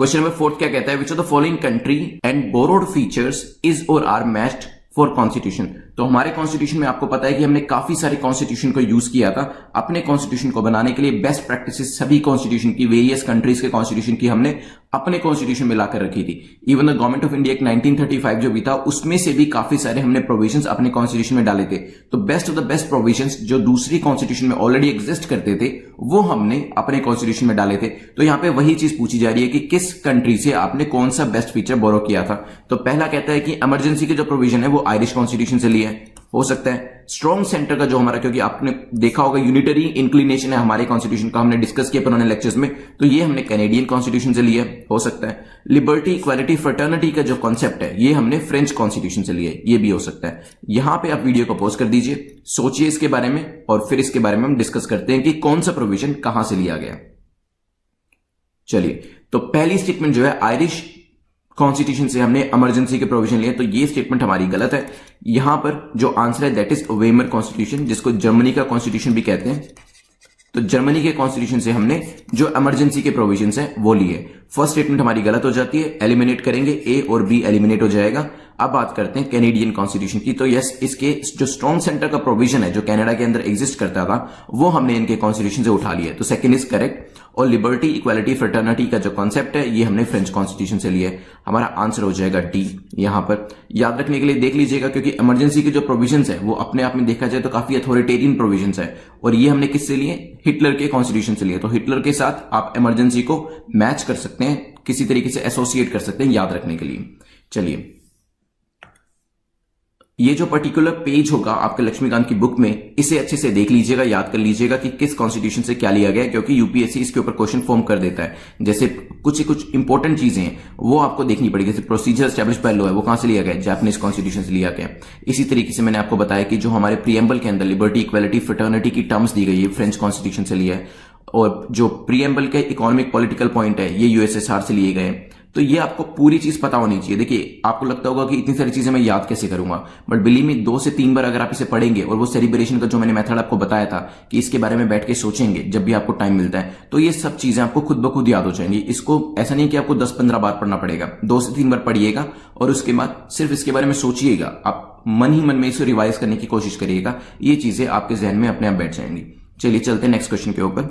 Question number 4 क्या कहता है, which of the following country and borrowed features is और आर मैच्ड फॉर कॉन्स्टिट्यूशन। तो हमारे कॉन्स्टिट्यूशन में आपको पता है कि हमने काफी सारे कॉन्स्टिट्यूशन को यूज किया था अपने कॉन्स्टिट्यूशन को बनाने के लिए। बेस्ट प्रैक्टिसेस सभी कॉन्स्टिट्यूशन की, वेरियस कंट्रीज के कॉन्स्टिट्यूशन की हमने अपने कॉन्स्टिट्यूशन में लाकर रखी थी। Even the government of India 1935 जो भी था उसमें से भी काफी सारे हमने प्रोविजंस अपने कॉन्स्टिट्यूशन में डाले थे। तो best of the best provisions जो दूसरी कॉन्स्टिट्यूशन में ऑलरेडी एग्जिस्ट करते थे वो हमने अपने कॉन्स्टिट्यूशन में डाले थे। तो यहां पे वही चीज पूछी जा रही है कि किस कंट्री से आपने कौन सा बेस्ट फीचर बोरो किया था। तो पहला कहता है कि इमरजेंसी के जो प्रोविजन है वो आयरिश कॉन्स्टिट्यूशन से लिया है, हो सकता है। स्ट्रॉन्ग सेंटर का जो हमारा, क्योंकि आपने देखा होगा यूनिटरी इंक्लिनेशन है हमारे कॉन्स्टिट्यूशन का, हमने डिस्कस किया पुराने लेक्चर्स में, तो ये हमने कैनेडियन कॉन्स्टिट्यूशन से लिया है, हो सकता है। लिबर्टी इक्वालिटी फ्रेटर्निटी का जो कॉन्सेप्ट है ये हमने फ्रेंच कॉन्स्टिट्यूशन से लिया है, ये भी हो सकता है। यहां पे आप वीडियो को पॉज कर दीजिए, सोचिए इसके बारे में और फिर इसके बारे में हम डिस्कस करते हैं कि कौन सा प्रोविजन कहां से लिया गया। चलिए, तो पहली स्टेटमेंट जो है आयरिश कॉन्स्टिट्यूशन से हमने इमरजेंसी के प्रोविजन लिए, तो ये स्टेटमेंट हमारी गलत है। यहां पर जो आंसर है दैट इज वेमर कॉन्स्टिट्यूशन, जिसको जर्मनी का कॉन्स्टिट्यूशन भी कहते हैं। तो जर्मनी के कॉन्स्टिट्यूशन से हमने जो इमरजेंसी के प्रोविजंस हैं वो लिए। फर्स्ट स्टेटमेंट हमारी गलत हो जाती है, एलिमिनेट करेंगे, ए और बी एलिमिनेट हो जाएगा। अब बात करते हैं कैनेडियन कॉन्स्टिट्यूशन की। तो यस, इसके जो स्ट्रॉन्ग सेंटर का प्रोविजन है जो कनाडा के अंदर एग्जिस्ट करता था वो हमने इनके कॉन्स्टिट्यूशन से उठा लिया, तो सेकंड इज करेक्ट। और लिबर्टी इक्वालिटी फ्रेटर्निटी का जो कॉन्सेप्ट है ये हमने फ्रेंच कॉन्स्टिट्यूशन से लिया है, हमारा आंसर हो जाएगा डी। यहां पर याद रखने के लिए देख लीजिएगा, क्योंकि इमरजेंसी के जो प्रोविजंस है वो अपने आप में देखा जाए तो काफी अथॉरिटेरियन प्रोविजंस है, और ये हमने किससे लिए, हिटलर के कॉन्स्टिट्यूशन से लिए। तो हिटलर के साथ आप इमरजेंसी को मैच कर सकते हैं, किसी तरीके से एसोसिएट कर सकते हैं याद रखने के लिए। चलिए, ये जो पर्टिकुलर पेज होगा आपके लक्ष्मीकांत की बुक में, इसे अच्छे से देख लीजिएगा, याद कर लीजिएगा कि किस कॉन्स्टिट्यूशन से क्या लिया गया है, क्योंकि यूपीएससी इसके ऊपर क्वेश्चन फॉर्म कर देता है। जैसे कुछ इंपॉर्टेंट चीजें हैं वो आपको देखनी पड़ेगी, जैसे प्रोसीजर एस्टैब्लिश बाय लॉ है वो कहां से लिया गया है, जापानीज कॉन्स्टिट्यूशन से लिया गया। इसी तरीके से मैंने आपको बताया कि जो हमारे प्रीएम्बल के अंदर लिबर्टी इक्वालिटी फ्रेटर्निटी की टर्म्स दी गई है फ्रेंच कॉन्स्टिट्यूशन से लिया है, और जो प्रीएम्बल के इकोनॉमिक पॉलिटिकल पॉइंट है ये यूएसएसआर से लिए गए। तो ये आपको पूरी चीज पता होनी चाहिए। देखिए, आपको लगता होगा कि इतनी सारी चीजें मैं याद कैसे करूंगा, बट बिलीव मी 2 से 3 बार अगर आप इसे पढ़ेंगे और वो सेलिब्रेशन का जो मैंने मेथड आपको बताया था कि इसके बारे में बैठ के सोचेंगे जब भी आपको टाइम मिलता है, तो ये सब चीजें आपको खुद ब खुद याद हो जाएंगी। इसको ऐसा नहीं कि आपको 10-15 बार पढ़ना पड़ेगा, 2 से 3 बार पढ़िएगा और उसके बाद सिर्फ इसके बारे में सोचिएगा, आप मन ही मन में इसे रिवाइज करने की कोशिश करिएगा, ये चीजें आपके जहन में अपने आप बैठ जाएंगी। चलिए चलते हैं नेक्स्ट क्वेश्चन के ऊपर।